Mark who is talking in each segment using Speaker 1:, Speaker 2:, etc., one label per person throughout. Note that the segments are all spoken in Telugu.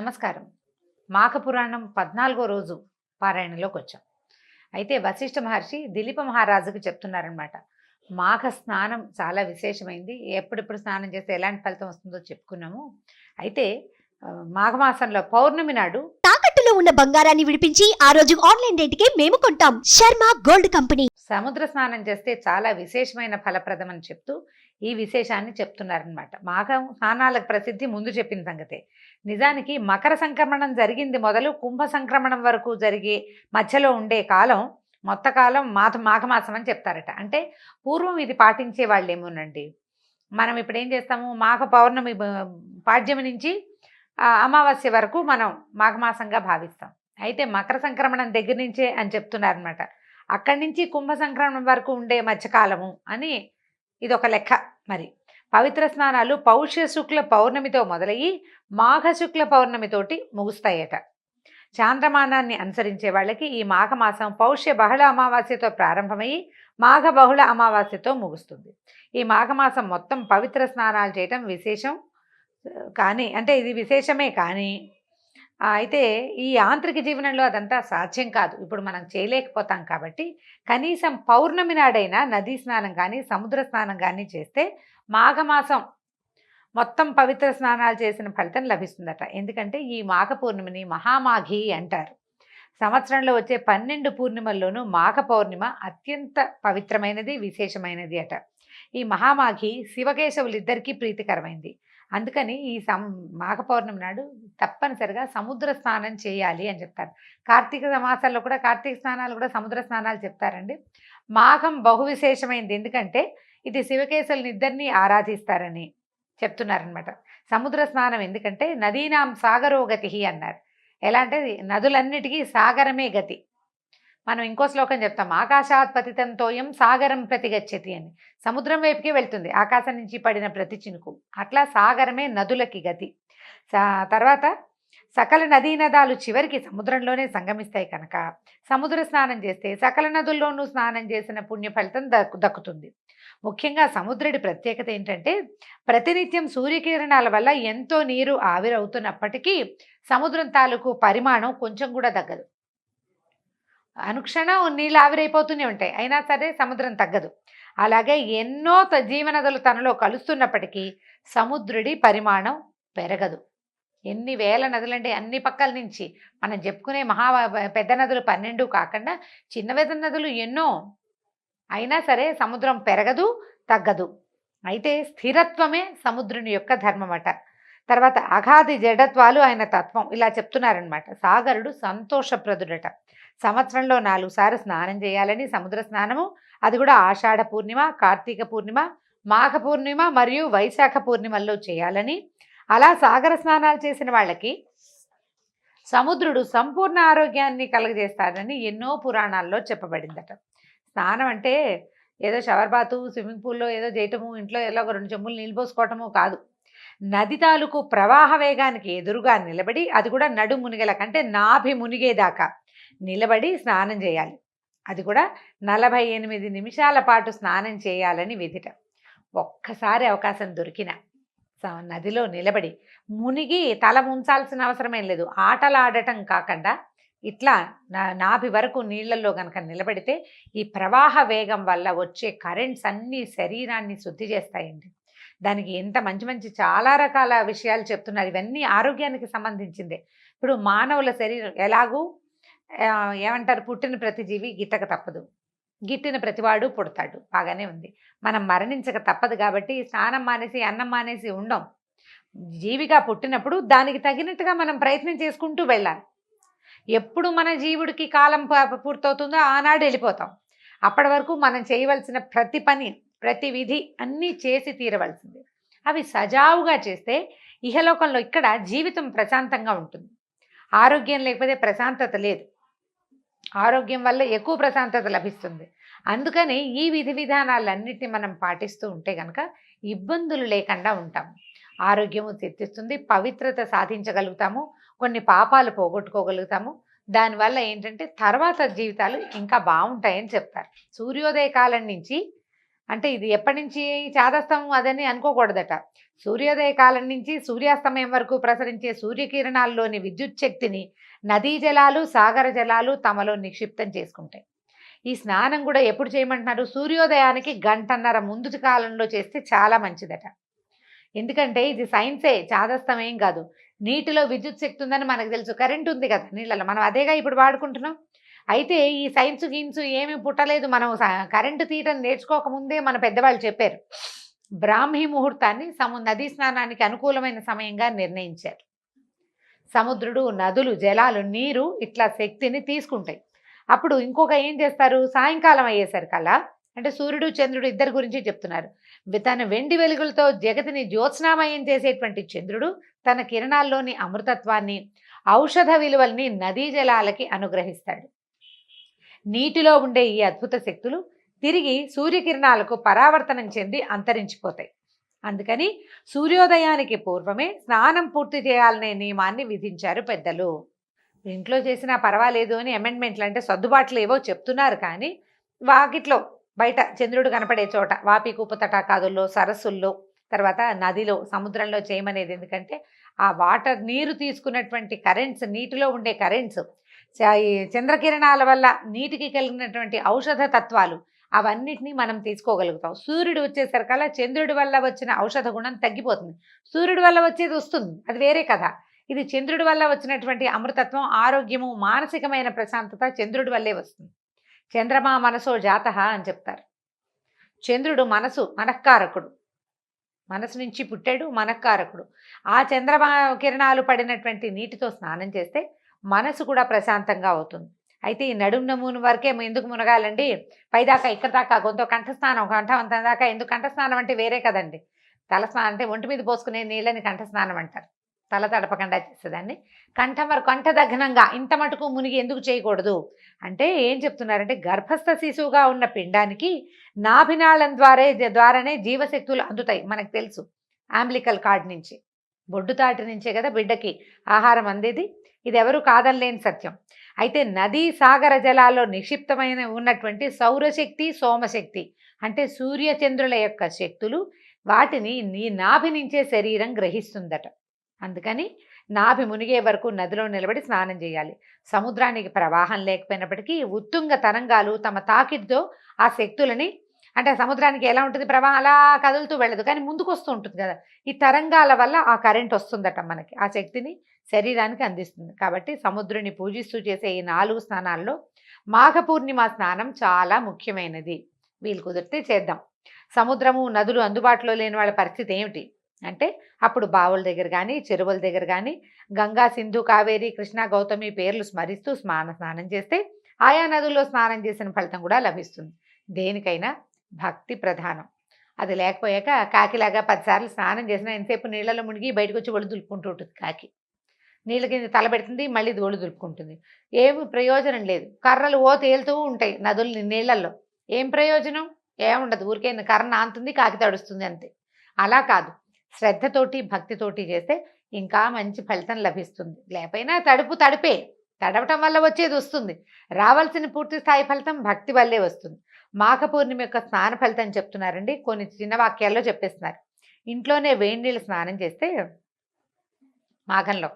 Speaker 1: నమస్కారం. మాఘ పురాణం 14వ రోజు పారాయణలోకి వచ్చాం. అయితే వశిష్ఠ మహర్షి దిలీప మహారాజుకు చెప్తున్నారనమాట. మాఘ స్నానం చాలా విశేషమైంది. ఎప్పుడెప్పుడు స్నానం చేస్తే ఎలాంటి ఫలితం వస్తుందో చెప్పుకున్నాము. అయితే మాఘమాసంలో పౌర్ణమి నాడు
Speaker 2: తాకట్టులో ఉన్న బంగారాన్ని విడిపించి ఆ రోజు ఆన్లైన్ రేటుకే మేము కొంటాం. Sharma gold company.
Speaker 1: సముద్ర స్నానం చేస్తే చాలా విశేషమైన ఫలప్రదం అని చెప్తూ ఈ విశేషాన్ని చెప్తున్నారనమాట. మాఘం స్నానాలకు ప్రసిద్ధి ముందు చెప్పిన సంగతే. నిజానికి మకర సంక్రమణం జరిగింది మొదలు కుంభ సంక్రమణం వరకు జరిగే మధ్యలో ఉండే కాలం కాలం మాఘమాసం అని చెప్తారట. అంటే పూర్వం ఇది పాటించే వాళ్ళేమోనండి. మనం ఇప్పుడు ఏం చేస్తాము, మాఘ పౌర్ణమి పాడ్యమి నుంచి అమావాస్య వరకు మనం మాఘమాసంగా భావిస్తాం. అయితే మకర సంక్రమణం దగ్గర నుంచే అని చెప్తున్నారనమాట. అక్కడి నుంచి కుంభ సంక్రమణం వరకు ఉండే మధ్యకాలము అని ఇది ఒక లెక్క. మరి పవిత్ర స్నానాలు పౌష్య శుక్ల పౌర్ణమితో మొదలయ్యి మాఘ శుక్ల పౌర్ణమితోటి ముగుస్తాయట. చాంద్రమానాన్ని అనుసరించే వాళ్ళకి ఈ మాఘమాసం పౌష్య బహుళ అమావాస్యతో ప్రారంభమయ్యి మాఘ బహుళ అమావాస్యతో ముగుస్తుంది. ఈ మాఘమాసం మొత్తం పవిత్ర స్నానాలు చేయటం విశేషం. కానీ అంటే ఇది విశేషమే కానీ అయితే ఈ యాంత్రిక జీవనంలో అదంతా సాధ్యం కాదు. ఇప్పుడు మనం చేయలేకపోతాం కాబట్టి కనీసం పౌర్ణమి నాడైనా నదీ స్నానం కానీ సముద్ర స్నానం కానీ చేస్తే మాఘమాసం మొత్తం పవిత్ర స్నానాలు చేసిన ఫలితం లభిస్తుందట. ఎందుకంటే ఈ మాఘ పూర్ణిమని మహామాఘి అంటారు. సంవత్సరంలో వచ్చే 12 పూర్ణిమల్లోనూ మాఘ పౌర్ణిమ అత్యంత పవిత్రమైనది, విశేషమైనది అట. ఈ మహామాఘి శివకేశవులిద్దరికీ ప్రీతికరమైంది. అందుకని ఈ మాఘ పౌర్ణమి నాడు తప్పనిసరిగా సముద్ర స్నానం చేయాలి అని చెప్తారు. కార్తీక మాసాల్లో కూడా కార్తీక స్నానాలు కూడా సముద్ర స్నానాలు చెప్తారండి. మాఘం బహు విశేషమైంది, ఎందుకంటే ఇది శివకేశవులని ఇద్దరిని ఆరాధిస్తారని చెప్తున్నారనమాట. సముద్ర స్నానం ఎందుకంటే నదీనాం సాగరోగతి అన్నారు. ఎలా అంటే నదులన్నిటికీ సాగరమే గతి. మనం ఇంకో శ్లోకం చెప్తాం, ఆకాశాత్ పతితంతోయం సాగరం ప్రతిగచ్చతి అని. సముద్రం వైపుకి వెళ్తుంది ఆకాశం నుంచి పడిన ప్రతి చినుకు. అట్లా సాగరమే నదులకి గతి. తర్వాత సకల నదీ నదాలు చివరికి సముద్రంలోనే సంగమిస్తాయి కనుక సముద్ర స్నానం చేస్తే సకల నదుల్లోనూ స్నానం చేసిన పుణ్య ఫలితం దక్కుతుంది. ముఖ్యంగా సముద్రుడి ప్రత్యేకత ఏంటంటే ప్రతినిత్యం సూర్యకిరణాల వల్ల ఎంతో నీరు ఆవిరవుతున్నప్పటికీ సముద్రం తాలూకు పరిమాణం కొంచెం కూడా తగ్గదు. అనుక్షణం నీళ్ళు ఆవిరైపోతూనే ఉంటాయి, అయినా సరే సముద్రం తగ్గదు. అలాగే ఎన్నో జీవనదులు తనలో కలుస్తున్నప్పటికీ సముద్రుడి పరిమాణం పెరగదు. ఎన్ని వేల నదులంటే అన్ని పక్కల నుంచి మనం చెప్పుకునే పెద్ద నదులు 12 కాకుండా చిన్న పెద్ద నదులు ఎన్నో, అయినా సరే సముద్రం పెరగదు, తగ్గదు. అయితే స్థిరత్వమే సముద్రుని యొక్క ధర్మమట. తర్వాత అగాధి జడత్వాలు ఆయన తత్వం, ఇలా చెప్తున్నారనమాట. సాగరుడు సంతోషప్రదుడట. సంవత్సరంలో 4 సార్లు స్నానం చేయాలని, సముద్ర స్నానము అది కూడా ఆషాఢ పూర్ణిమ, కార్తీక పూర్ణిమ, మాఘ పూర్ణిమ మరియు వైశాఖ పూర్ణిమల్లో చేయాలని, అలా సాగర స్నానాలు చేసిన వాళ్ళకి సముద్రుడు సంపూర్ణ ఆరోగ్యాన్ని కలుగజేస్తాడని ఎన్నో పురాణాల్లో చెప్పబడిందట. స్నానం అంటే ఏదో షవర్ బాతు, స్విమ్మింగ్ పూల్లో ఏదో చేయటము, ఇంట్లో ఏదో ఒక 2 చెంబులు నీళ్ళు పోసుకోవటము కాదు. నది తాలూకు ప్రవాహ వేగానికి ఎదురుగా నిలబడి, అది కూడా నడు మునిగేల కంటే నాభి మునిగేదాకా నిలబడి స్నానం చేయాలి. అది కూడా 48 నిమిషాల పాటు స్నానం చేయాలని విధిట. ఒక్కసారి అవకాశం దొరికిన నదిలో నిలబడి మునిగి తల ముంచాల్సిన అవసరమేం లేదు. ఆటలాడటం కాకుండా ఇట్లా నాభి వరకు నీళ్లలో కనుక నిలబడితే ఈ ప్రవాహ వేగం వల్ల వచ్చే కరెంట్స్ అన్నీ శరీరాన్ని శుద్ధి చేస్తాయండి. దానికి ఎంత మంచి మంచి చాలా రకాల విషయాలు చెప్తున్నారు. ఇవన్నీ ఆరోగ్యానికి సంబంధించిందే. ఇప్పుడు మానవుల శరీరం ఎలాగూ ఏమంటారు, పుట్టిన ప్రతి జీవి గిట్టక తప్పదు, గిట్టిన ప్రతివాడు పుడతాడు, బాగానే ఉంది. మనం మరణించక తప్పదు కాబట్టి స్నానం మానేసి అన్నం మానేసి ఉండం. జీవిగా పుట్టినప్పుడు దానికి తగినట్టుగా మనం ప్రయత్నం చేసుకుంటూ వెళ్ళాలి. ఎప్పుడు మన జీవుడికి కాలం పూర్తవుతుందో ఆనాడు వెళ్ళిపోతాం. అప్పటి వరకు మనం చేయవలసిన ప్రతి పని, ప్రతి విధి అన్నీ చేసి తీరవలసింది. అవి సజావుగా చేస్తే ఇహలోకంలో ఇక్కడ జీవితం ప్రశాంతంగా ఉంటుంది. ఆరోగ్యం లేకపోతే ప్రశాంతత లేదు, ఆరోగ్యం వల్ల ఎక్కువ ప్రశాంతత లభిస్తుంది. అందుకని ఈ విధి విధానాలన్నిటిని మనం పాటిస్తూ ఉంటే కనుక ఇబ్బందులు లేకుండా ఉంటాము. ఆరోగ్యము తెచ్చిస్తుంది, పవిత్రత సాధించగలుగుతాము, కొన్ని పాపాలు పోగొట్టుకోగలుగుతాము. దానివల్ల ఏంటంటే తర్వాత జీవితాలు ఇంకా బాగుంటాయని చెప్తారు. సూర్యోదయ కాలం నుంచి అంటే ఇది ఎప్పటి నుంచి చాదస్తం అదని అనుకోకూడదట. సూర్యోదయ కాలం నుంచి సూర్యాస్తమయం వరకు ప్రసరించే సూర్యకిరణాల్లోని విద్యుత్ శక్తిని నదీ జలాలు, సాగర జలాలు తమలో నిక్షిప్తం చేసుకుంటాయి. ఈ స్నానం కూడా ఎప్పుడు చేయమంటున్నారు? సూర్యోదయానికి గంటన్నర ముందు కాలంలో చేస్తే చాలా మంచిదట. ఎందుకంటే ఇది సైన్సే, చాదస్తం ఏం కాదు. నీటిలో విద్యుత్ శక్తి ఉందని మనకు తెలుసు, కరెంట్ ఉంది కదా నీళ్ళలో, మనం అదేగా ఇప్పుడు వాడుకుంటున్నాం. అయితే ఈ సైన్స్ గీన్స్ ఏమీ పుట్టలేదు, మనం కరెంటు తీయటం నేర్చుకోకముందే మన పెద్దవాళ్ళు చెప్పారు. బ్రాహ్మీ ముహూర్తాన్ని నదీ స్నానానికి అనుకూలమైన సమయంగా నిర్ణయించారు. సముద్రుడు, నదులు, జలాలు, నీరు ఇట్లా శక్తిని తీసుకుంటాయి. అప్పుడు ఇంకొక ఏం చేస్తారు, సాయంకాలం అయ్యేసరికల్లా, అంటే సూర్యుడు చంద్రుడు ఇద్దరి గురించి చెప్తున్నారు. తన వెండి వెలుగులతో జగతిని జ్యోత్స్నామయం చేసేటువంటి చంద్రుడు తన కిరణాల్లోని అమృతత్వాన్ని, ఔషధ విలువల్ని నదీ జలాలకి అనుగ్రహిస్తాడు. నీటిలో ఉండే ఈ అద్భుత శక్తులు తిరిగి సూర్యకిరణాలకు పరావర్తనం చెంది అంతరించిపోతాయి. అందుకని సూర్యోదయానికి పూర్వమే స్నానం పూర్తి చేయాలనే నియమాన్ని విధించారు పెద్దలు. ఇంట్లో చేసినా పర్వాలేదు అని అమెండ్మెంట్లు, అంటే సర్దుబాట్లు ఏవో చెప్తున్నారు. కానీ వాకిట్లో బయట చంద్రుడు కనపడే చోట, వాపికూపు తటాకాదుల్లో, సరస్సుల్లో, తర్వాత నదిలో, సముద్రంలో చేయమనేది. ఎందుకంటే ఆ వాటర్, నీరు తీసుకున్నటువంటి కరెంట్స్, నీటిలో ఉండే కరెంట్స్, ఈ చంద్రకిరణాల వల్ల నీటికి కలిగినటువంటి ఔషధ తత్వాలు, అవన్నిటినీ మనం తీసుకోగలుగుతాం. సూర్యుడు వచ్చేసరికల్లా చంద్రుడి వల్ల వచ్చిన ఔషధ గుణం తగ్గిపోతుంది. సూర్యుడి వల్ల వచ్చేది వస్తుంది, అది వేరే కథ. ఇది చంద్రుడి వల్ల వచ్చినటువంటి అమృతత్వం, ఆరోగ్యము, మానసికమైన ప్రశాంతత చంద్రుడి వల్లే వస్తుంది. చంద్రమా మనసో జాతః అని చెప్తారు. చంద్రుడు మనఃకారకుడు, మనసు నుంచి పుట్టాడు, మనఃకారకుడు. ఆ చంద్రమా కిరణాలు పడినటువంటి నీటితో స్నానం చేస్తే మనసు కూడా ప్రశాంతంగా అవుతుంది. అయితే ఈ నడుము నమూను వరకే ఎందుకు మునగాలండి, పైదాకా ఇక్కడ దాకా గొంతు కంఠస్నానం, కంఠవంతం దాకా ఎందుకు? కంఠస్నానం అంటే వేరే కదండి. తలస్నానం అంటే ఒంటి మీద పోసుకునే నీళ్ళని కంఠస్నానం అంటారు. తల తడపకుండా చేసేదాన్ని. కంఠం వరకు, కంఠదగ్నంగా ఇంత మటుకు మునిగి ఎందుకు చేయకూడదు అంటే ఏం చెప్తున్నారంటే, గర్భస్థ శిశువుగా ఉన్న పిండానికి నాభినాళం ద్వారానే జీవశక్తులు అందుతాయి. మనకు తెలుసు, అంబ్లికల్ కార్డ్ నుంచి, బొడ్డుతాటి నుంచే కదా బిడ్డకి ఆహారం అందేది. ఇది ఎవరు కాదనలేని సత్యం. అయితే నదీ, సాగర జలాల్లో నిక్షిప్తమైన ఉన్నటువంటి సౌరశక్తి, సోమశక్తి అంటే సూర్యచంద్రుల యొక్క శక్తులు, వాటిని నీ నాభి నుంచే శరీరం గ్రహిస్తుందట. అందుకని నాభి మునిగే వరకు నదిలో నిలబడి స్నానం చేయాలి. సముద్రానికి ప్రవాహం లేకపోయినప్పటికీ ఉత్తుంగ తరంగాలు తమ తాకిడితో ఆ శక్తులని, అంటే సముద్రానికి ఎలా ఉంటుంది, ప్రవాహం అలా కదులుతూ వెళ్ళదు, కానీ ముందుకు వస్తూ ఉంటుంది కదా, ఈ తరంగాల వల్ల ఆ కరెంట్ వస్తుందట మనకి, ఆ శక్తిని శరీరానికి అందిస్తుంది. కాబట్టి సముద్రుని పూజిస్తూ చేసే ఈ 4 స్నానాల్లో మాఘ పూర్ణిమ స్నానం చాలా ముఖ్యమైనది. వీలు కుదిరితే చేద్దాం. సముద్రము, నదులు అందుబాటులో లేని వాళ్ళ పరిస్థితి ఏమిటి అంటే, అప్పుడు బావుల దగ్గర కానీ, చెరువుల దగ్గర కానీ గంగా, సింధు, కావేరి, కృష్ణ, గౌతమి పేర్లు స్మరిస్తూ స్నానం చేస్తే ఆయా నదుల్లో స్నానం చేసిన ఫలితం కూడా లభిస్తుంది. దేనికైనా భక్తి ప్రధానం. అది లేకపోయాక కాకిలాగా 10 సార్లు స్నానం చేసినా ఎంతసేపు నీళ్ళలో మునిగి బయటకు వచ్చి ఒళ్ళు దులుపుకుంటూ ఉంటుంది కాకి. నీళ్ళ కింద తల పెడుతుంది, మళ్ళీ ఒళ్ళు దులుపుకుంటుంది. ఏమి ప్రయోజనం లేదు. కర్రలు తేలుతూ ఉంటాయి నదులు నీళ్ళల్లో, ఏం ప్రయోజనం? ఏముండదు, ఊరికే కర్ర నాంతుంది, కాకి తడుస్తుంది అంతే. అలా కాదు, శ్రద్ధతోటి, భక్తితోటి చేస్తే ఇంకా మంచి ఫలితం లభిస్తుంది. లేకపోయినా తడిపే, తడవటం వల్ల వచ్చేది వస్తుంది. రావాల్సిన పూర్తి స్థాయి ఫలితం భక్తి వల్లే వస్తుంది. మాఘ పూర్ణిమ యొక్క స్నాన ఫలితం చెప్తున్నారండి, కొన్ని చిన్న వాక్యాల్లో చెప్పేస్తున్నారు. ఇంట్లోనే వేడి నీళ్ళు స్నానం చేస్తే మాఘంలో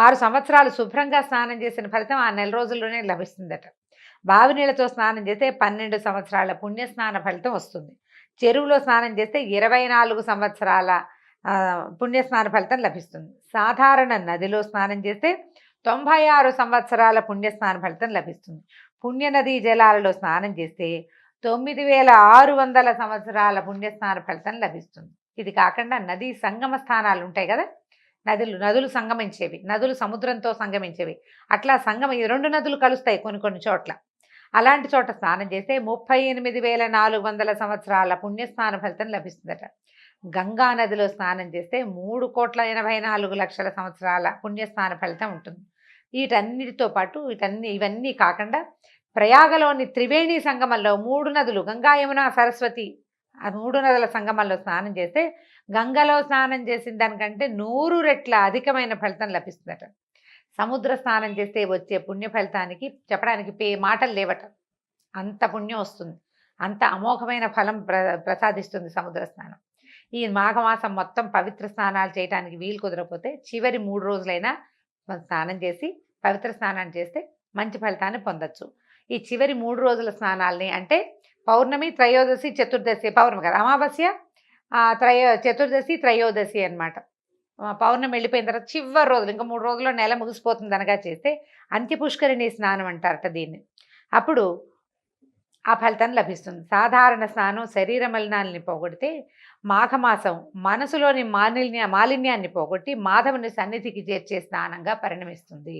Speaker 1: 6 సంవత్సరాలు శుభ్రంగా స్నానం చేసిన ఫలితం ఆ నెల రోజుల్లోనే లభిస్తుందట. బావి నీళ్ళతో స్నానం చేస్తే 12 సంవత్సరాల పుణ్యస్నాన ఫలితం వస్తుంది. చెరువులో స్నానం చేస్తే 24 సంవత్సరాల పుణ్యస్నాన ఫలితం లభిస్తుంది. సాధారణ నదిలో స్నానం చేస్తే 96 సంవత్సరాల పుణ్యస్నాన ఫలితం లభిస్తుంది. పుణ్యనదీ జలాలలో స్నానం చేస్తే 9600 సంవత్సరాల పుణ్యస్నాన ఫలితం లభిస్తుంది. ఇది కాకుండా నదీ సంగమ స్థానాలు ఉంటాయి కదా, నదులు సంగమించేవి, నదులు సముద్రంతో సంగమించేవి, అట్లా 2 నదులు కలుస్తాయి కొన్ని చోట్ల. అలాంటి చోట స్నానం చేస్తే 38,400 సంవత్సరాల పుణ్యస్నాన ఫలితం లభిస్తుందట. గంగా నదిలో స్నానం చేస్తే 3,84,00,000 సంవత్సరాల పుణ్యస్నాన ఫలితం ఉంటుంది. వీటన్నిటితో పాటు ఇవన్నీ కాకుండా ప్రయాగలోని త్రివేణి సంగమంలో 3 నదులు, గంగా, యమున, సరస్వతి, ఆ 3 నదుల సంగమంలో స్నానం చేస్తే గంగలో స్నానం చేసిన దానికంటే 100 రెట్ల అధికమైన ఫలితం లభిస్తుందట. సముద్ర స్నానం చేస్తే వచ్చే పుణ్య ఫలితానికి చెప్పడానికి మాటలు లేవట, అంత పుణ్యం వస్తుంది. అంత అమోఘమైన ఫలం ప్రసాదిస్తుంది సముద్ర స్నానం. ఈ మాఘమాసం మొత్తం పవిత్ర స్నానాలు చేయడానికి వీలు కుదరకపోతే చివరి 3 రోజులైనా మనం స్నానం చేసి పవిత్ర స్నానం చేస్తే మంచి ఫలితాన్ని పొందొచ్చు. ఈ చివరి 3 రోజుల స్నానాల్ని అంటే పౌర్ణమి, త్రయోదశి, చతుర్దశి, పౌర్ణమి కాదు అమావాస్య, చతుర్దశి, త్రయోదశి అన్నమాట. పౌర్ణమి వెళ్ళిపోయిన తర్వాత చివరి రోజులు ఇంకా 3 రోజుల్లో నెల ముగిసిపోతుంది అనగా చేస్తే అంత్యపుష్కరిణి స్నానం అంటారట దీన్ని. అప్పుడు ఆ ఫలితం లభిస్తుంది. సాధారణ స్నానం శరీర మలినాల్ని పోగొడితే మాఘమాసం మనసులోని మాలిన్యాన్ని పోగొట్టి మాధవుని సన్నిధికి చేర్చే స్నానంగా పరిణమిస్తుంది.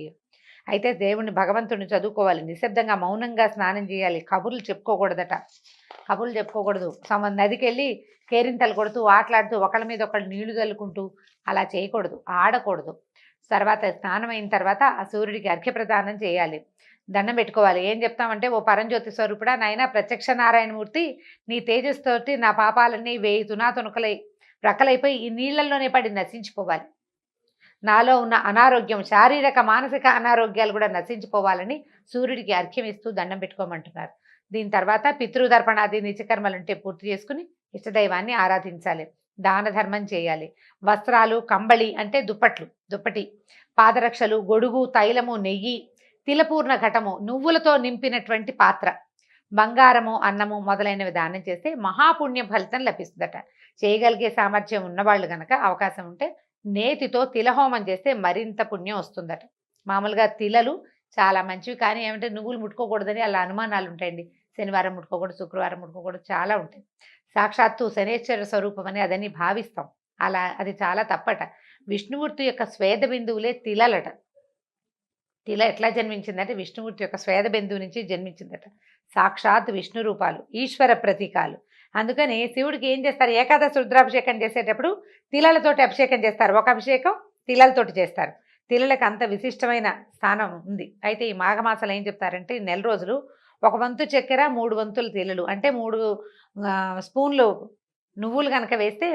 Speaker 1: అయితే దేవుణ్ణి భగవంతుడిని చదువుకోవాలి, నిశ్శబ్దంగా మౌనంగా స్నానం చేయాలి, కబుర్లు చెప్పుకోకూడదట. కబుర్లు చెప్పుకోకూడదు. నదికి వెళ్ళి కేరింతలు కొడుతూ ఆటలాడుతూ ఒకళ్ళ మీద ఒకళ్ళు నీళ్లు చల్లుకుంటూ అలా చేయకూడదు, ఆడకూడదు. తర్వాత స్నానం అయిన తర్వాత ఆ సూర్యుడికి అర్ఘ్యప్రదానం చేయాలి, దండం పెట్టుకోవాలి. ఏం చెప్తామంటే, ఓ పరంజ్యోతి స్వరూపుడా నాయన ప్రత్యక్ష నారాయణమూర్తి, నీ తేజస్తోటి నా పాపాలన్నీ 1000 తునాతునకలై రకలైపోయి ఈ నీళ్లలోనే పడి నశించిపోవాలి. నాలో ఉన్న అనారోగ్యం, శారీరక మానసిక అనారోగ్యాలు కూడా నశించిపోవాలని సూర్యుడికి అర్ఘ్యం ఇస్తూ దండం పెట్టుకోమంటున్నారు. దీని తర్వాత పితృదర్పణాది నిత్యకర్మలుంటే పూర్తి చేసుకుని ఇష్టదైవాన్ని ఆరాధించాలి, దాన ధర్మం చేయాలి. వస్త్రాలు, కంబళి అంటే దుప్పటి, పాదరక్షలు, గొడుగు, తైలము, నెయ్యి, తిలపూర్ణ ఘటము, నువ్వులతో నింపినటువంటి పాత్ర, బంగారము, అన్నము మొదలైనవి దానం చేస్తే మహాపుణ్య ఫలితం లభిస్తుందట. చేయగలిగే సామర్థ్యం ఉన్నవాళ్ళు కనుక అవకాశం ఉంటే నేతితో తిలహోమం చేస్తే మరింత పుణ్యం వస్తుందట. మామూలుగా తిలలు చాలా మంచివి, కానీ ఏమంటే నువ్వులు ముట్టుకోకూడదని అలా అనుమానాలు ఉంటాయండి. శనివారం ముట్టుకోకూడదు, శుక్రవారం ముట్టుకోకూడదు, చాలా ఉంటాయి. సాక్షాత్తు శనేశ్వర స్వరూపం అని అదని భావిస్తాం. అలా అది చాలా తప్పట. విష్ణుమూర్తి యొక్క స్వేద బిందువులే తిలలట. తిల ఎట్లా జన్మించిందంటే విష్ణుమూర్తి యొక్క స్వేద బిందువు నుంచి జన్మించిందట. సాక్షాత్ విష్ణు రూపాలు, ఈశ్వర ప్రతీకాలు. అందుకని శివుడికి ఏం చేస్తారు, ఏకాదశి రుద్రాభిషేకం చేసేటప్పుడు తిలలతోటి అభిషేకం చేస్తారు. ఒక అభిషేకం తిలలతోటి చేస్తారు. తిలలకు అంత విశిష్టమైన స్థానం ఉంది. అయితే ఈ మాఘమాసాలు ఏం చెప్తారంటే, ఈ నెల రోజులు 1 వంతు చక్కెర, 3 వంతులు తిలలు అంటే 3 స్పూన్లు నువ్వులు కనుక వేస్తే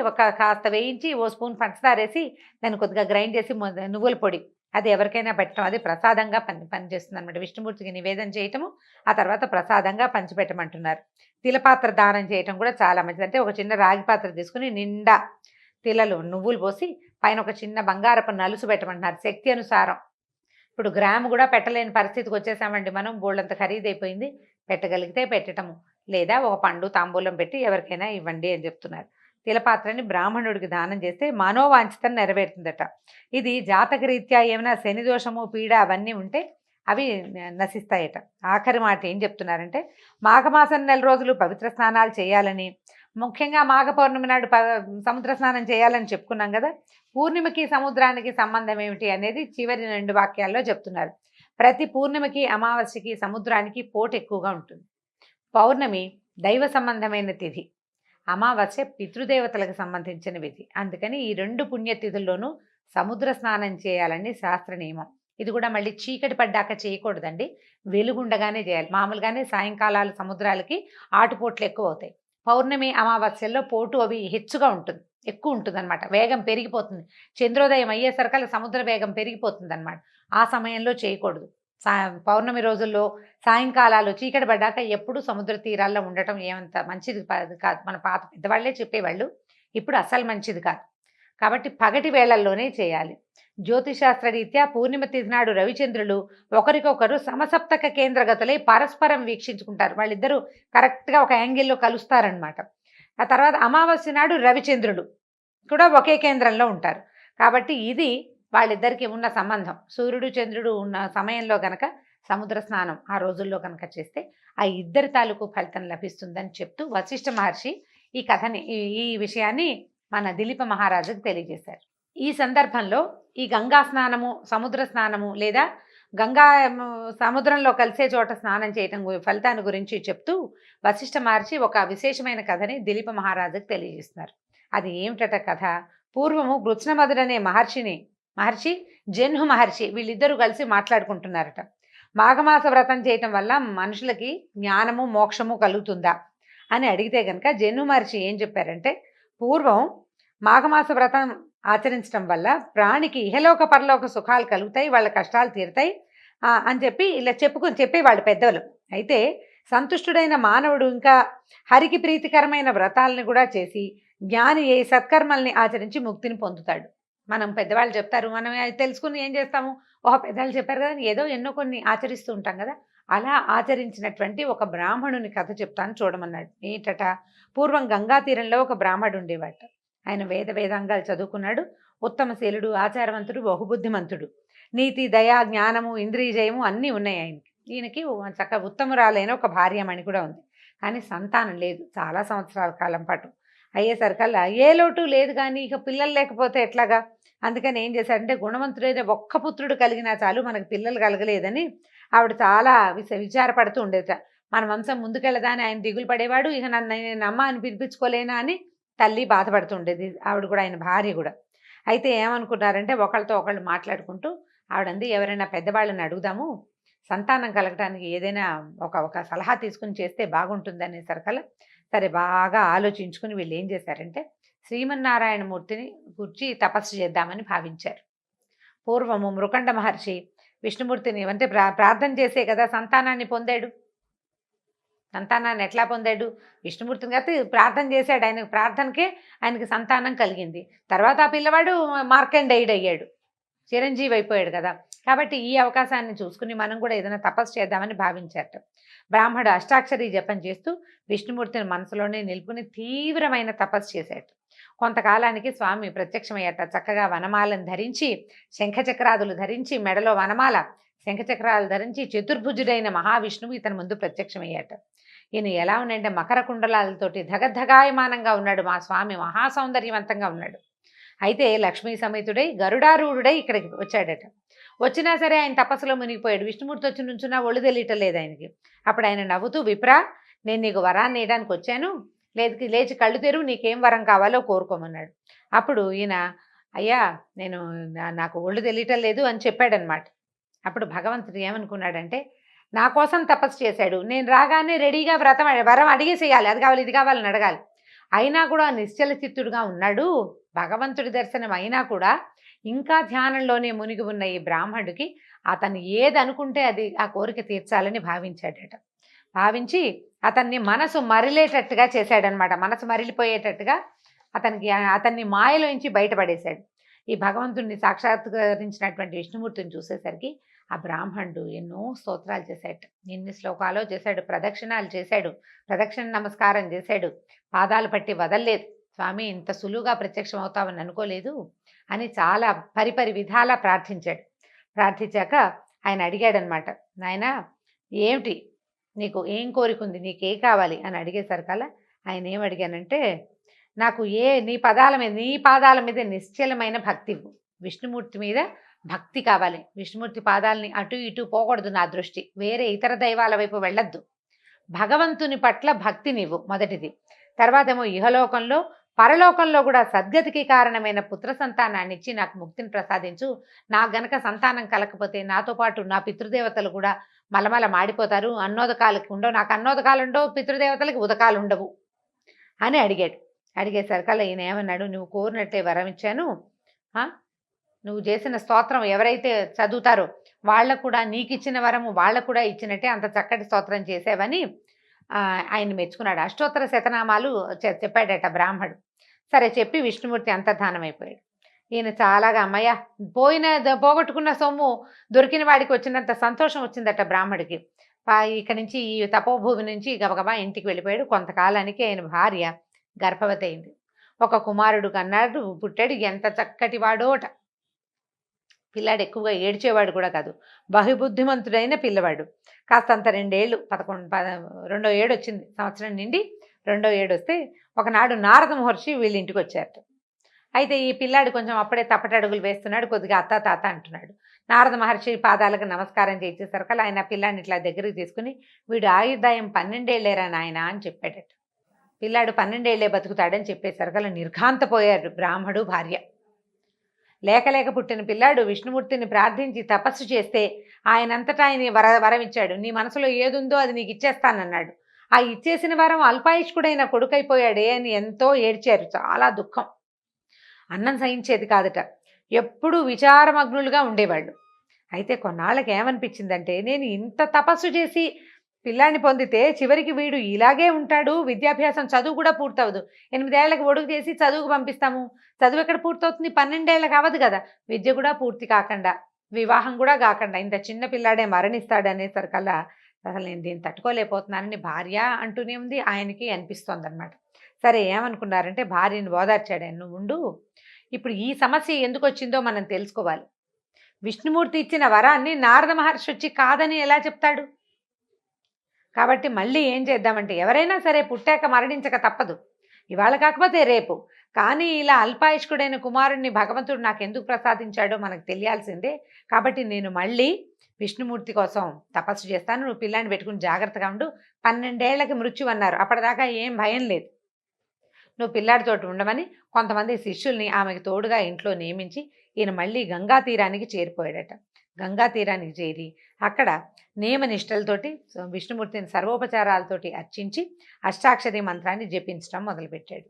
Speaker 1: కాస్త వేయించి ఓ స్పూన్ పంచదార వేసి దాన్ని కొద్దిగా గ్రైండ్ చేసి నువ్వుల పొడి అది ఎవరికైనా పెట్టడం, అది ప్రసాదంగా పనిచేస్తుంది అనమాట. విష్ణుమూర్తికి నివేదన చేయటము, ఆ తర్వాత ప్రసాదంగా పంచిపెట్టమంటున్నారు. తిలపాత్ర దానం చేయటం కూడా చాలా మంచిది. అంటే ఒక చిన్న రాగి పాత్ర తీసుకుని నిండా తిలలు, నువ్వులు పోసి పైన ఒక చిన్న బంగారపు నలుసు పెట్టమంటున్నారు శక్తి అనుసారం. ఇప్పుడు గ్రాము కూడా పెట్టలేని పరిస్థితికి వచ్చేసామండి మనం, బోళ్ళంత ఖరీదైపోయింది. పెట్టగలిగితే పెట్టటము, లేదా ఒక పండు తాంబూలం పెట్టి ఎవరికైనా ఇవ్వండి అని చెప్తున్నారు. తిలపాత్రని బ్రాహ్మణుడికి దానం చేస్తే మనోవాంఛితం నెరవేరుతుందట. ఇది జాతకరీత్యా ఏమైనా శని దోషము, పీడ అవన్నీ ఉంటే అవి నశిస్తాయట. ఆఖరి మాట ఏం చెప్తున్నారంటే, మాఘమాసం 4 రోజులు పవిత్ర స్నానాలు చేయాలని, ముఖ్యంగా మాఘ పౌర్ణమి నాడు సముద్ర స్నానం చేయాలని చెప్పుకున్నాం కదా. పూర్ణిమకి సముద్రానికి సంబంధం ఏమిటి అనేది చివరి 2 వాక్యాల్లో చెప్తున్నారు. ప్రతి పూర్ణిమకి, అమావాస్యకి సముద్రానికి పోటు ఎక్కువగా ఉంటుంది. పౌర్ణమి దైవ సంబంధమైన తిథి, అమావాస్య పితృదేవతలకు సంబంధించిన విధి. అందుకని ఈ 2 పుణ్యతిథుల్లోనూ సముద్ర స్నానం చేయాలని శాస్త్ర నియమం. ఇది కూడా మళ్ళీ చీకటి పడ్డాక చేయకూడదండి, వెలుగుండగానే చేయాలి. మామూలుగానే సాయంకాలాలు సముద్రాలకి ఆటుపోట్లు ఎక్కువ అవుతాయి. పౌర్ణమి, అమావాస్యల్లో పోటు అవి హెచ్చుగా ఉంటుంది, ఎక్కువ ఉంటుంది అనమాట. వేగం పెరిగిపోతుంది. చంద్రోదయం అయ్యేసరికల్లా సముద్ర వేగం పెరిగిపోతుంది అనమాట. ఆ సమయంలో చేయకూడదు. పౌర్ణమి రోజుల్లో సాయంకాలాలు చీకటి పడ్డాక ఎప్పుడు సముద్ర తీరాల్లో ఉండటం ఏమంత మంచిది కాదు. మన పాత పెద్దవాళ్లే చెప్పేవాళ్ళు, ఇప్పుడు అసలు మంచిది కాదు. కాబట్టి పగటి వేళల్లోనే చేయాలి. జ్యోతిశాస్త్ర రీత్యా పూర్ణిమ తిథి నాడు రవిచంద్రులు ఒకరికొకరు సమసప్తక కేంద్రగతులై పరస్పరం వీక్షించుకుంటారు. వాళ్ళిద్దరూ కరెక్ట్గా ఒక యాంగిల్లో కలుస్తారనమాట. ఆ తర్వాత అమావాస్య నాడు రవిచంద్రుడు కూడా ఒకే కేంద్రంలో ఉంటారు. కాబట్టి ఇది వాళ్ళిద్దరికి ఉన్న సంబంధం. సూర్యుడు చంద్రుడు ఉన్న సమయంలో గనక సముద్ర స్నానం ఆ రోజుల్లో కనుక చేస్తే ఆ ఇద్దరి తాలూకు ఫలితం లభిస్తుందని చెప్తూ వశిష్ఠ మహర్షి ఈ కథని, ఈ విషయాన్ని మన దిలీప మహారాజుకు తెలియజేశారు. ఈ సందర్భంలో ఈ గంగా స్నానము, సముద్ర స్నానము లేదా గంగా సముద్రంలో కలిసే చోట స్నానం చేయటం ఫలితాన్ని గురించి చెప్తూ వశిష్ఠ మహర్షి ఒక విశేషమైన కథని దిలీప మహారాజుకు తెలియజేస్తున్నారు. అది ఏమిటట కథ? పూర్వము గృత్స్నమధుడు అనే మహర్షి జన్హు మహర్షి వీళ్ళిద్దరూ కలిసి మాట్లాడుకుంటున్నారట. మాఘమాస వ్రతం చేయటం వల్ల మనుషులకి జ్ఞానము, మోక్షము కలుగుతుందా అని అడిగితే కనుక జన్హు మహర్షి ఏం చెప్పారంటే, పూర్వం మాఘమాస వ్రతం ఆచరించడం వల్ల ప్రాణికి ఇహలోక పరలోక సుఖాలు కలుగుతాయి, వాళ్ళ కష్టాలు తీరుతాయి అని చెప్పి ఇలా చెప్పేవాళ్ళు పెద్దలు. అయితే సంతుష్టుడైన మానవుడు ఇంకా హరికి ప్రీతికరమైన వ్రతాలను కూడా చేసి జ్ఞాని అయి సత్కర్మల్ని ఆచరించి ముక్తిని పొందుతాడు. మనం పెద్దవాళ్ళు చెప్తారు, మనం అది తెలుసుకుని ఏం చేస్తాము, పెద్దవాళ్ళు చెప్పారు కదా ఏదో ఎన్నో కొన్ని ఆచరిస్తూ ఉంటాం కదా. అలా ఆచరించినటువంటి ఒక బ్రాహ్మణుని కథ చెప్తాను చూడమన్నాడు. ఏంటట, పూర్వం గంగా తీరంలో ఒక బ్రాహ్మడు ఉండేవాట. ఆయన వేదాంగాలు చదువుకున్నాడు. ఉత్తమశీలుడు, ఆచారవంతుడు, బహుబుద్ధిమంతుడు. నీతి, దయ, జ్ఞానము, ఇంద్రియ జయము అన్నీ ఉన్నాయి ఆయనకి. ఈయనకి చక్కగా ఉత్తమురాలైన ఒక భార్యమణి కూడా ఉంది. కానీ సంతానం లేదు చాలా సంవత్సరాల కాలం పాటు. అయ్యేసరికల్లా ఏ లోటు లేదు, కానీ ఇక పిల్లలు లేకపోతే ఎట్లాగా. అందుకని ఏం చేశారంటే, గుణవంతుడైన ఒక్క పుత్రుడు కలిగినా చాలు, మనకు పిల్లలు కలగలేదని ఆవిడ చాలా విచారపడుతూ ఉండేట. మన వంశం ముందుకెళ్ళదా అని ఆయన దిగులు పడేవాడు. ఇక నేను అమ్మ అని పిలిపించుకోలేనా అని తల్లి బాధపడుతుండేది, ఆవిడ కూడా, ఆయన భార్య కూడా. అయితే ఏమనుకున్నారంటే, ఒకళ్ళతో ఒకళ్ళు మాట్లాడుకుంటూ ఆవిడంది, ఎవరైనా పెద్దవాళ్ళని అడుగుదాము, సంతానం కలగటానికి ఏదైనా ఒక సలహా తీసుకుని చేస్తే బాగుంటుంది అనేసరికల్లా, సరే బాగా ఆలోచించుకుని వీళ్ళు ఏం చేశారంటే, శ్రీమన్నారాయణమూర్తిని గురించి తపస్సు చేద్దామని భావించారు. పూర్వము మృకండ మహర్షి విష్ణుమూర్తిని అంటే ప్రార్థన చేసే కదా సంతానాన్ని పొందాడు. సంతానాన్ని ఎట్లా పొందాడు, విష్ణుమూర్తిని కాబట్టి ప్రార్థన చేశాడు. ఆయన ప్రార్థనకే ఆయనకి సంతానం కలిగింది. తర్వాత ఆ పిల్లవాడు మార్కండేయుడు అయ్యాడు, చిరంజీవి అయిపోయాడు కదా. కాబట్టి ఈ అవకాశాన్ని చూసుకుని మనం కూడా ఏదైనా తపస్సు చేద్దామని భావించారట. బ్రాహ్మడు అష్టాక్షరి జపం చేస్తూ విష్ణుమూర్తిని మనసులోనే నిలుపుకుని తీవ్రమైన తపస్సు చేశాడు. కొంతకాలానికి స్వామి ప్రత్యక్షమయ్యాట. చక్కగా వనమాలను ధరించి, శంఖచక్రాదులు ధరించి, మెడలో వనమాల, శంఖచక్రాలు ధరించి చతుర్భుజుడైన మహావిష్ణువు ఇతని ముందు ప్రత్యక్షమయ్యాట. ఈయన ఎలా ఉన్నాడంటే, మకర కుండలాలతోటి ధగధగాయమానంగా ఉన్నాడు. మా స్వామి మహాసౌందర్యవంతంగా ఉన్నాడు. అయితే లక్ష్మీ సమేతుడై గరుడారూఢుడై ఇక్కడికి వచ్చాడట. వచ్చినా సరే ఆయన తపస్సులో మునిగిపోయాడు. విష్ణుమూర్తి వచ్చి నుంచున్నా ఒళ్ళు తెలియటలేదు ఆయనకి. అప్పుడు ఆయన నవ్వుతూ, విప్రా, నేను నీకు వరాన్ని వేయడానికి వచ్చాను, లేచి కళ్ళు తెరువు, నీకేం వరం కావాలో కోరుకోమన్నాడు. అప్పుడు ఈయన, అయ్యా నాకు ఒళ్ళు తెలియటం లేదు అని చెప్పాడనమాట. అప్పుడు భగవంతుడు ఏమనుకున్నాడంటే, నా కోసం తపస్సు చేశాడు, నేను రాగానే రెడీగా వరం అడిగేసేయాలి, అది కావాలి ఇది కావాలని అడగాలి. అయినా కూడా నిశ్చల చిత్తుడుగా ఉన్నాడు. భగవంతుడి దర్శనం అయినా కూడా ఇంకా ధ్యానంలోనే మునిగి ఉన్న ఈ బ్రాహ్మడికి అతను ఏది అనుకుంటే అది ఆ కోరిక తీర్చాలని భావించాడట. భావించి అతన్ని మనసు మరిలేటట్టుగా చేశాడనమాట. మనసు మరిలిపోయేటట్టుగా అతన్ని మాయలోంచి బయటపడేశాడు. ఈ భగవంతుడిని సాక్షాత్కరించినటువంటి విష్ణుమూర్తిని చూసేసరికి ఆ బ్రాహ్మణుడు ఎన్నో స్తోత్రాలు చేశాడు, ఎన్ని శ్లోకాలో చేశాడు, ప్రదక్షిణాలు చేశాడు, ప్రదక్షిణ నమస్కారం చేశాడు, పాదాలు పట్టి వదల్లేదు. స్వామి, ఇంత సులువుగా ప్రత్యక్షం అవుతావని అనుకోలేదు అని చాలా పరిపరి విధాలా ప్రార్థించాడు. ప్రార్థించాక ఆయన అడిగాడనమాట, నాయన ఏమిటి నీకు ఏం కోరికుంది, నీకే కావాలి అని అడిగేసరికల్లా ఆయన ఏం అడిగానంటే, నాకు నీ పాదాల మీద నిశ్చలమైన భక్తి, విష్ణుమూర్తి మీద భక్తి కావాలి. విష్ణుమూర్తి పాదాలని అటు ఇటు పోకూడదు, నా దృష్టి వేరే ఇతర దైవాల వైపు వెళ్ళొద్దు. భగవంతుని పట్ల భక్తి నీవు మొదటిది. తర్వాత ఏమో ఇహలోకంలో పరలోకంలో కూడా సద్గతికి కారణమైన పుత్ర సంతానాన్ని ఇచ్చి నాకు ముక్తిని ప్రసాదించు. నాకు గనక సంతానం కలకపోతే నాతో పాటు నా పితృదేవతలు కూడా మలమల మాడిపోతారు, అన్నోదకాలకి ఉండవు, నాకు అన్నోదకాలు ఉండవు, పితృదేవతలకి ఉదకాలు ఉండవు అని అడిగాడు. అడిగేసరికల్లా ఈయన ఏమన్నాడు, నువ్వు కోరినట్టే వరం ఇచ్చాను, నువ్వు చేసిన స్తోత్రం ఎవరైతే చదువుతారో వాళ్ళకు కూడా నీకు ఇచ్చిన వరము వాళ్ళకు కూడా ఇచ్చినట్టే అంత చక్కటి స్తోత్రం చేసావని ఆయన మెచ్చుకున్నాడు. అష్టోత్తర శతనామాలు చెప్పాడట బ్రాహ్మడు. సరే చెప్పి విష్ణుమూర్తి అంతర్ధానమైపోయాడు. ఈయన చాలాగా అమ్మయ్య పోగొట్టుకున్న సొమ్ము దొరికిన వాడికి వచ్చినంత సంతోషం వచ్చిందట బ్రాహ్మడికి. ఇక్కడి నుంచి ఈ తపోభూమి నుంచి గబగబా ఇంటికి వెళ్ళిపోయాడు. కొంతకాలానికి ఆయన భార్య గర్భవతి అయింది. ఒక కుమారుడు కన్నాడు, పుట్టాడు. ఎంత చక్కటి వాడోట. పిల్లాడు ఎక్కువగా ఏడ్చేవాడు కూడా కాదు, బహుబుద్ధిమంతుడైన పిల్లవాడు. కాస్తంత 2 ఏళ్ళు 2వ ఏడు వచ్చింది, సంవత్సరం నిండి 2వ ఏడు వస్తే ఒకనాడు నారద మహర్షి వీళ్ళ ఇంటికి వచ్చారట. అయితే ఈ పిల్లాడు కొంచెం అప్పుడే తప్పటడుగులు వేస్తున్నాడు, కొద్దిగా అత్త తాత అంటున్నాడు. నారద మహర్షి పాదాలకు నమస్కారం చేసేసరికి ఆయన పిల్లాడిని ఇట్లా దగ్గరికి తీసుకుని, వీడు ఆయుర్దాయం 12 ఏళ్ళేరా నాయన అని చెప్పాడట. పిల్లాడు 12 ఏళ్ళే బతుకుతాడని చెప్పేసరికి నిర్ఘాంతపోయారు బ్రాహ్మడు భార్య. లేక పుట్టిన పిల్లాడు విష్ణుమూర్తిని ప్రార్థించి తపస్సు చేస్తే ఆయనంతటా ఆయన వరం ఇచ్చాడు. నీ మనసులో ఏదుందో అది నీకు ఇచ్చేస్తానన్నాడు. ఆ ఇచ్చేసిన వరం అల్పాయుష్కుడైన కొడుకైపోయాడే అని ఎంతో ఏడ్చారు. చాలా దుఃఖం. అన్నం సహించేది కాదట. ఎప్పుడూ విచారమగ్నులుగా ఉండేవాళ్ళు. అయితే కొన్నాళ్ళకి ఏమనిపించిందంటే, నేను ఇంత తపస్సు చేసి పిల్లాన్ని పొందితే చివరికి వీడు ఇలాగే ఉంటాడు, విద్యాభ్యాసం చదువు కూడా పూర్తవదు. 8 ఏళ్లకు ఒడుగు చేసి చదువుకు పంపిస్తాము. చదువు ఎక్కడ పూర్తవుతుంది? 12 ఏళ్ళకి అవ్వదు కదా! విద్య కూడా పూర్తి కాకుండా, వివాహం కూడా కాకుండా ఇంత చిన్న పిల్లాడే మరణిస్తాడనేసరికల్లా అసలు నేను దీన్ని తట్టుకోలేకపోతున్నానని భార్య అంటూనే ఉంది, ఆయనకి అనిపిస్తోందనమాట. సరే ఏమనుకున్నారంటే భార్యని ఓదార్చాడు ఆయన, "నువ్వు ఉండు. ఇప్పుడు ఈ సమస్య ఎందుకొచ్చిందో మనం తెలుసుకోవాలి. విష్ణుమూర్తి ఇచ్చిన వరాన్ని నారద మహర్షి వచ్చి కాదని ఎలా చెప్తాడు? కాబట్టి మళ్ళీ ఏం చేద్దామంటే ఎవరైనా సరే పుట్టాక మరణించక తప్పదు. ఇవాళ కాకపోతే రేపు. కానీ ఇలా అల్పాయుష్కుడైన కుమారుణ్ణి భగవంతుడు నాకెందుకు ప్రసాదించాడో మనకు తెలియాల్సిందే. కాబట్టి నేను మళ్ళీ విష్ణుమూర్తి కోసం తపస్సు చేస్తాను. నువ్వు పిల్లాన్ని పెట్టుకుని జాగ్రత్తగా ఉండు. 12 ఏళ్లకి మృత్యువు అన్నారు. అప్పటిదాకా ఏం భయం లేదు. నువ్వు పిల్లాడితోటి ఉండమని కొంతమంది శిష్యుల్ని ఆమెకు తోడుగా ఇంట్లో నియమించి ఈయన మళ్ళీ గంగా తీరానికి చేరిపోయాడట. గంగా తీరానికి చేరి అక్కడ నియమనిష్టలతోటి విష్ణుమూర్తిని సర్వోపచారాలతోటి అర్చించి అష్టాక్షరి మంత్రాన్ని జపించడం మొదలుపెట్టాడు.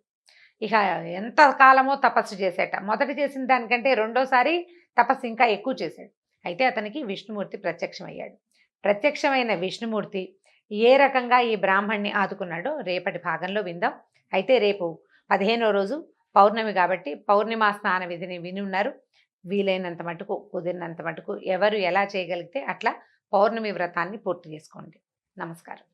Speaker 1: ఇక ఎంత కాలమో తపస్సు చేసేట. మొదట చేసిన దానికంటే రెండోసారి తపస్సు ఇంకా ఎక్కువ చేశాడు. అయితే అతనికి విష్ణుమూర్తి ప్రత్యక్షమయ్యాడు. ప్రత్యక్షమైన విష్ణుమూర్తి ఏ రకంగా ఈ బ్రాహ్మణ్ణి ఆదుకున్నాడో రేపటి భాగంలో విందాం. అయితే రేపు 15వ రోజు పౌర్ణమి కాబట్టి పౌర్ణిమా స్నాన విధిని విని ఉన్నారు. వీలైనంత మటుకు, కుదిరినంత మటుకు ఎవరు ఎలా చేయగలిగితే అట్లా పౌర్ణమి వ్రతాన్ని పూర్తి చేసుకోండి. నమస్కారం.